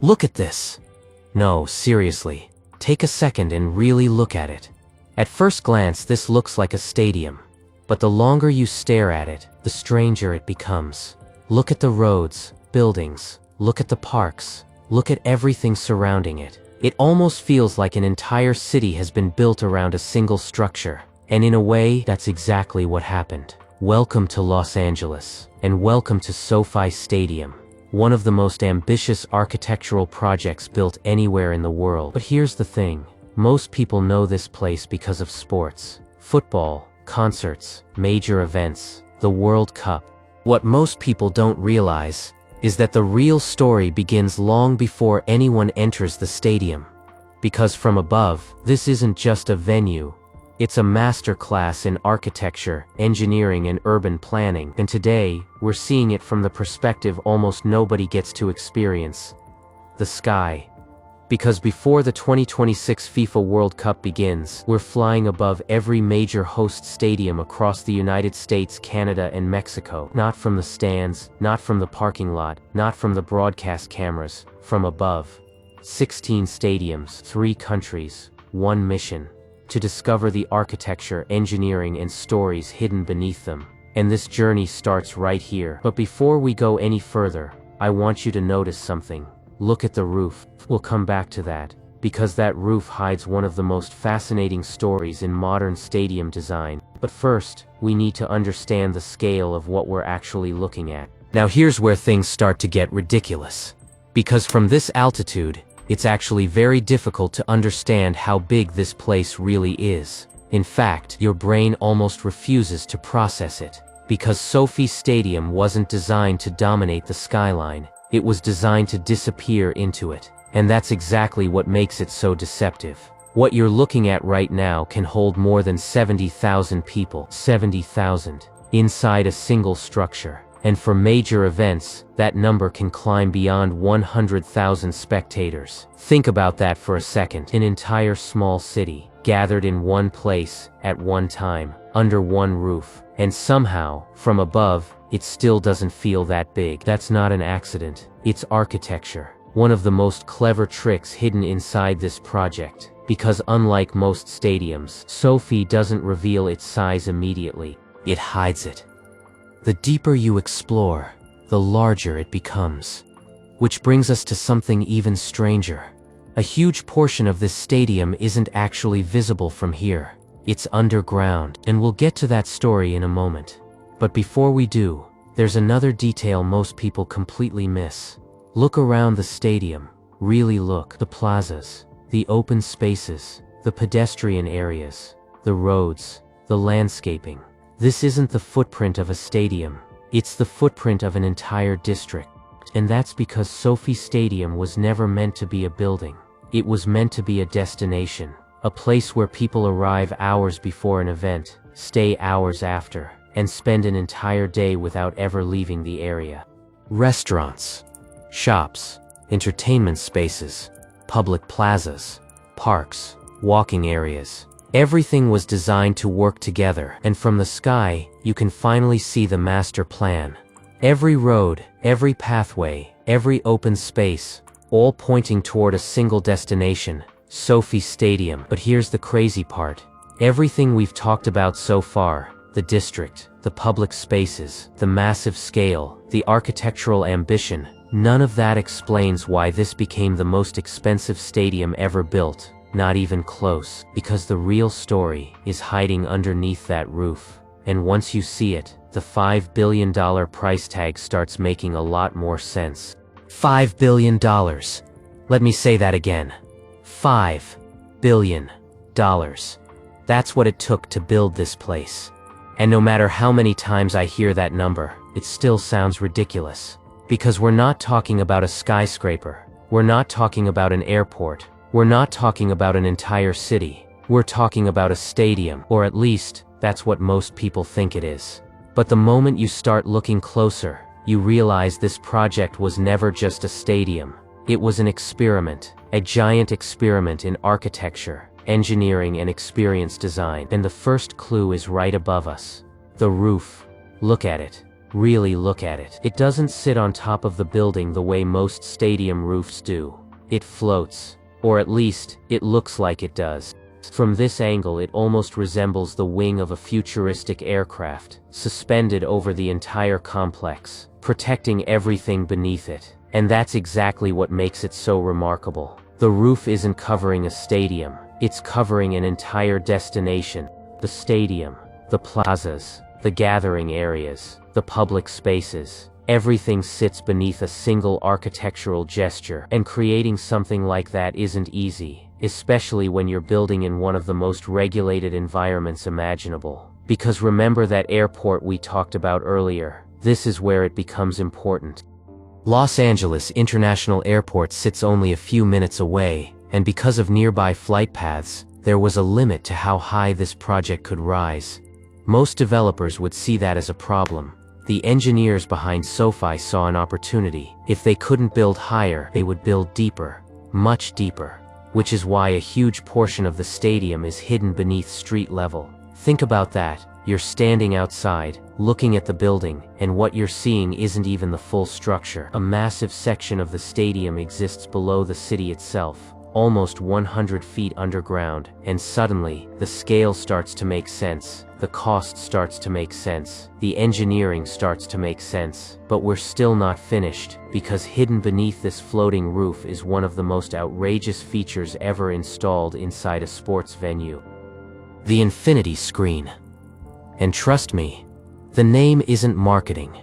Look at this. No, seriously. Take a second and really look at it. At first glance, this looks like a stadium. But the longer you stare at it, the stranger it becomes. Look at the roads, buildings. Look at the parks. Look at everything surrounding it. It almost feels like an entire city has been built around a single structure. And in a way, that's exactly what happened. Welcome to Los Angeles, and welcome to SoFi Stadium, one of the most ambitious architectural projects built anywhere in the world. But here's the thing, most people know this place because of sports, football, concerts, major events, the World Cup. What most people don't realize is that the real story begins long before anyone enters the stadium. Because from above, this isn't just a venue. It's a masterclass in architecture, engineering, and urban planning, and today, we're seeing it from the perspective almost nobody gets to experience: the sky. Because before the 2026 FIFA World Cup begins, we're flying above every major host stadium across the United States, Canada, and Mexico. Not from the stands, not from the parking lot, not from the broadcast cameras, from above. 16 stadiums, 3 countries, 1 mission: to discover the architecture, engineering, and stories hidden beneath them. And this journey starts right here. But before we go any further, I want you to notice something. Look at the roof. We'll come back to that, because that roof hides one of the most fascinating stories in modern stadium design. But first, we need to understand the scale of what we're actually looking at. Now here's where things start to get ridiculous. Because from this altitude, it's actually very difficult to understand how big this place really is. In fact, your brain almost refuses to process it. Because SoFi Stadium wasn't designed to dominate the skyline, it was designed to disappear into it. And that's exactly what makes it so deceptive. What you're looking at right now can hold more than 70,000 people, 70,000, inside a single structure. And for major events, that number can climb beyond 100,000 spectators. Think about that for a second. An entire small city, gathered in one place, at one time, under one roof. And somehow, from above, it still doesn't feel that big. That's not an accident. It's architecture. One of the most clever tricks hidden inside this project. Because unlike most stadiums, SoFi doesn't reveal its size immediately. It hides it. The deeper you explore, the larger it becomes. Which brings us to something even stranger. A huge portion of this stadium isn't actually visible from here. It's underground, and we'll get to that story in a moment. But before we do, there's another detail most people completely miss. Look around the stadium. Really look. The plazas, the open spaces, the pedestrian areas, the roads, the landscaping. This isn't the footprint of a stadium. It's the footprint of an entire district. And that's because SoFi Stadium was never meant to be a building. It was meant to be a destination. A place where people arrive hours before an event, stay hours after, and spend an entire day without ever leaving the area. Restaurants, shops, entertainment spaces, public plazas, parks, walking areas. Everything was designed to work together, and from the sky, you can finally see the master plan. Every road, every pathway, every open space, all pointing toward a single destination, SoFi Stadium. But here's the crazy part. Everything we've talked about so far, the district, the public spaces, the massive scale, the architectural ambition, none of that explains why this became the most expensive stadium ever built. Not even close, because the real story is hiding underneath that roof. And once you see it, the $5 billion price tag starts making a lot more sense. $5 billion. Let me say that again. $5 billion. That's what it took to build this place. And no matter how many times I hear that number, it still sounds ridiculous. Because we're not talking about a skyscraper. We're not talking about an airport. We're not talking about an entire city. We're talking about a stadium, or at least, that's what most people think it is. But the moment you start looking closer, you realize this project was never just a stadium. It was an experiment, a giant experiment in architecture, engineering, and experience design. And the first clue is right above us. The roof. Look at it. really look at it. It doesn't sit on top of the building the way most stadium roofs do. It floats, or at least, it looks like it does. From this angle, it almost resembles the wing of a futuristic aircraft, suspended over the entire complex, protecting everything beneath it. And that's exactly what makes it so remarkable. The roof isn't covering a stadium, it's covering an entire destination. The stadium, the plazas, the gathering areas, the public spaces. Everything sits beneath a single architectural gesture, and creating something like that isn't easy, especially when you're building in one of the most regulated environments imaginable. Because remember that airport we talked about earlier? This is where it becomes important. Los Angeles International Airport sits only a few minutes away, and because of nearby flight paths, there was a limit to how high this project could rise. Most developers would see that as a problem. The engineers behind SoFi saw an opportunity. If they couldn't build higher, they would build deeper, much deeper, which is why a huge portion of the stadium is hidden beneath street level. Think about that. You're standing outside, looking at the building, and what you're seeing isn't even the full structure. A massive section of the stadium exists below the city itself, almost 100 feet underground, and suddenly, the scale starts to make sense. The cost starts to make sense. The engineering starts to make sense. But we're still not finished, because hidden beneath this floating roof is one of the most outrageous features ever installed inside a sports venue. The infinity screen. And trust me, the name isn't marketing.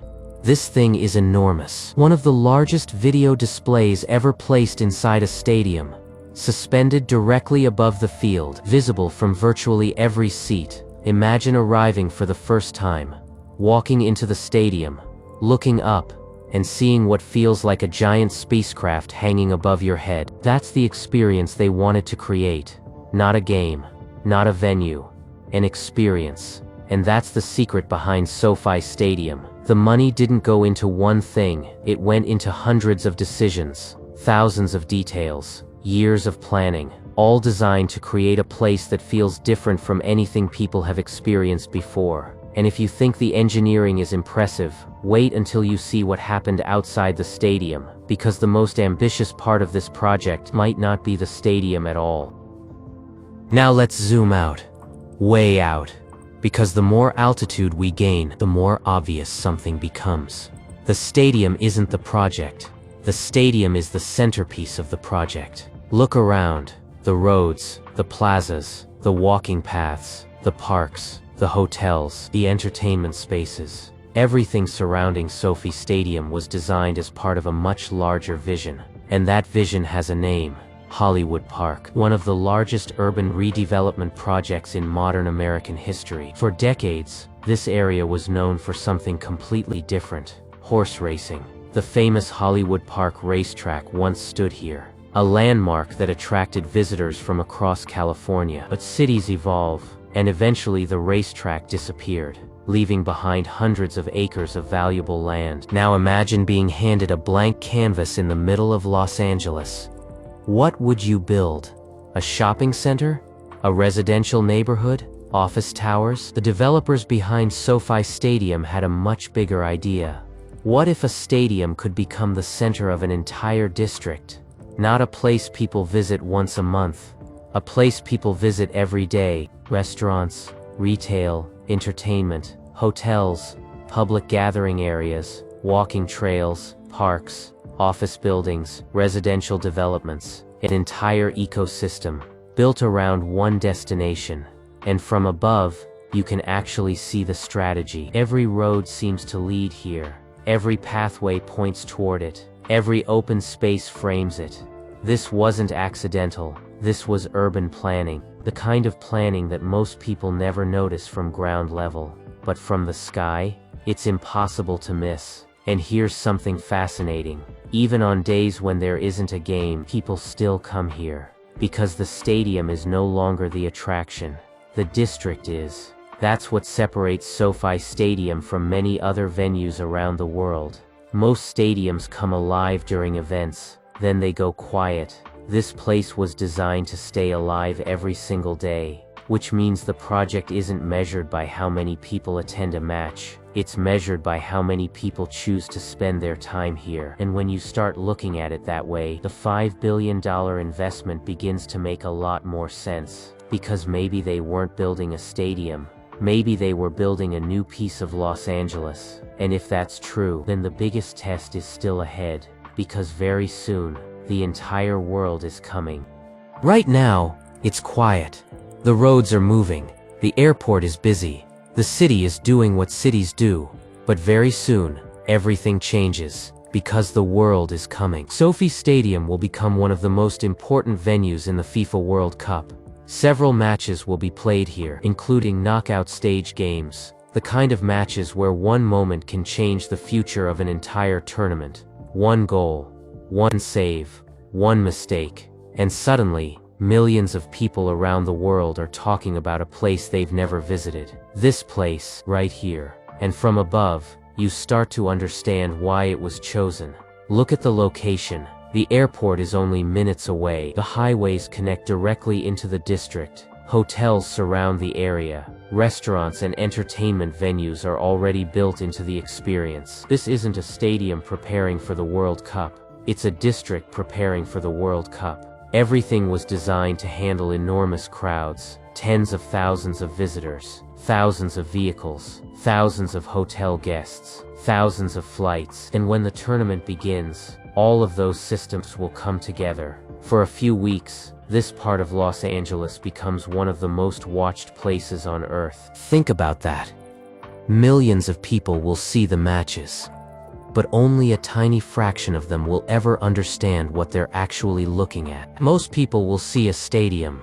This thing is enormous. One of the largest video displays ever placed inside a stadium, suspended directly above the field, visible from virtually every seat. Imagine arriving for the first time, walking into the stadium, looking up, and seeing what feels like a giant spacecraft hanging above your head. That's the experience they wanted to create. Not a game, not a venue, an experience. And that's the secret behind SoFi Stadium. The money didn't go into one thing, it went into hundreds of decisions, thousands of details, years of planning, all designed to create a place that feels different from anything people have experienced before. And if you think the engineering is impressive, wait until you see what happened outside the stadium, because the most ambitious part of this project might not be the stadium at all. Now let's zoom out, way out. Because the more altitude we gain, the more obvious something becomes. The stadium isn't the project. The stadium is the centerpiece of the project. Look around. The roads, the plazas, the walking paths, the parks, the hotels, the entertainment spaces. Everything surrounding SoFi Stadium was designed as part of a much larger vision. And that vision has a name. Hollywood Park, one of the largest urban redevelopment projects in modern American history. For decades, this area was known for something completely different: horse racing. The famous Hollywood Park racetrack once stood here, a landmark that attracted visitors from across California. But cities evolve, and eventually the racetrack disappeared, leaving behind hundreds of acres of valuable land. Now imagine being handed a blank canvas in the middle of Los Angeles. What would you build? A shopping center? A residential neighborhood? Office towers? The developers behind SoFi Stadium had a much bigger idea. What if a stadium could become the center of an entire district? Not a place people visit once a month. A place people visit every day. Restaurants, retail, entertainment, hotels, public gathering areas, walking trails, parks, office buildings, residential developments, an entire ecosystem built around one destination. And from above, you can actually see the strategy. Every road seems to lead here. Every pathway points toward it. Every open space frames it. This wasn't accidental. This was urban planning, the kind of planning that most people never notice from ground level. But from the sky, it's impossible to miss. And here's something fascinating. Even on days when there isn't a game, people still come here. Because the stadium is no longer the attraction. The district is. That's what separates SoFi Stadium from many other venues around the world. Most stadiums come alive during events, then they go quiet. This place was designed to stay alive every single day, which means the project isn't measured by how many people attend a match. It's measured by how many people choose to spend their time here. And when you start looking at it that way, the $5 billion investment begins to make a lot more sense. Because maybe they weren't building a stadium. Maybe they were building a new piece of Los Angeles. And if that's true, then the biggest test is still ahead. Because very soon, the entire world is coming. Right now, it's quiet. The roads are moving. The airport is busy. The city is doing what cities do. But very soon, everything changes. Because the world is coming. SoFi Stadium will become one of the most important venues in the FIFA World Cup. Several matches will be played here, including knockout stage games. The kind of matches where one moment can change the future of an entire tournament. One goal, one save, one mistake, and suddenly, millions of people around the world are talking about a place they've never visited. This place, right here. And from above, you start to understand why it was chosen. Look at the location. The airport is only minutes away. The highways connect directly into the district. Hotels surround the area. Restaurants and entertainment venues are already built into the experience. This isn't a stadium preparing for the World Cup. It's a district preparing for the World Cup. Everything was designed to handle enormous crowds, tens of thousands of visitors, thousands of vehicles, thousands of hotel guests, thousands of flights. And when the tournament begins, all of those systems will come together. For a few weeks, this part of Los Angeles becomes one of the most watched places on Earth. Think about that. Millions of people will see the matches. But only a tiny fraction of them will ever understand what they're actually looking at. Most people will see a stadium.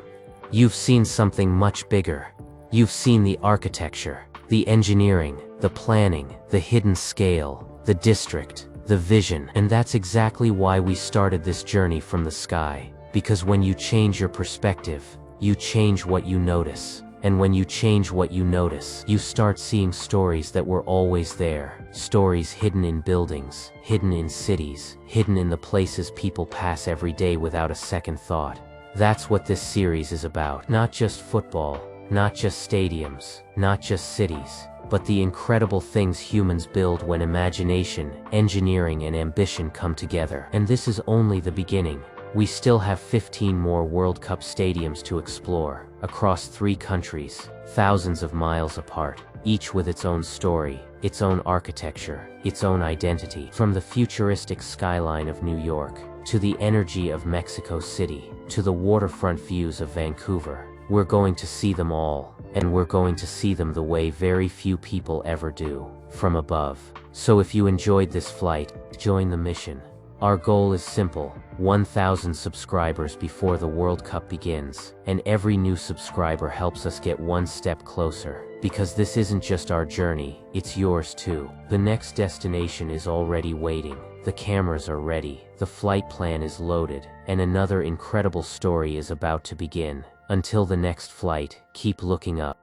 You've seen something much bigger. You've seen the architecture, the engineering, the planning, the hidden scale, the district, the vision. And that's exactly why we started this journey from the sky. Because when you change your perspective, you change what you notice. And when you change what you notice, you start seeing stories that were always there. Stories hidden in buildings, hidden in cities, hidden in the places people pass every day without a second thought. That's what this series is about. Not just football, not just stadiums, not just cities, but the incredible things humans build when imagination, engineering, and ambition come together. And this is only the beginning. We still have 15 more World Cup stadiums to explore, across 3 countries, thousands of miles apart, each with its own story, its own architecture, its own identity. From the futuristic skyline of New York, to the energy of Mexico City, to the waterfront views of Vancouver, we're going to see them all, and we're going to see them the way very few people ever do, from above. So if you enjoyed this flight, join the mission. Our goal is simple, 1,000 subscribers before the World Cup begins, and every new subscriber helps us get one step closer. Because this isn't just our journey, it's yours too. The next destination is already waiting. The cameras are ready, the flight plan is loaded, and another incredible story is about to begin. Until the next flight, keep looking up.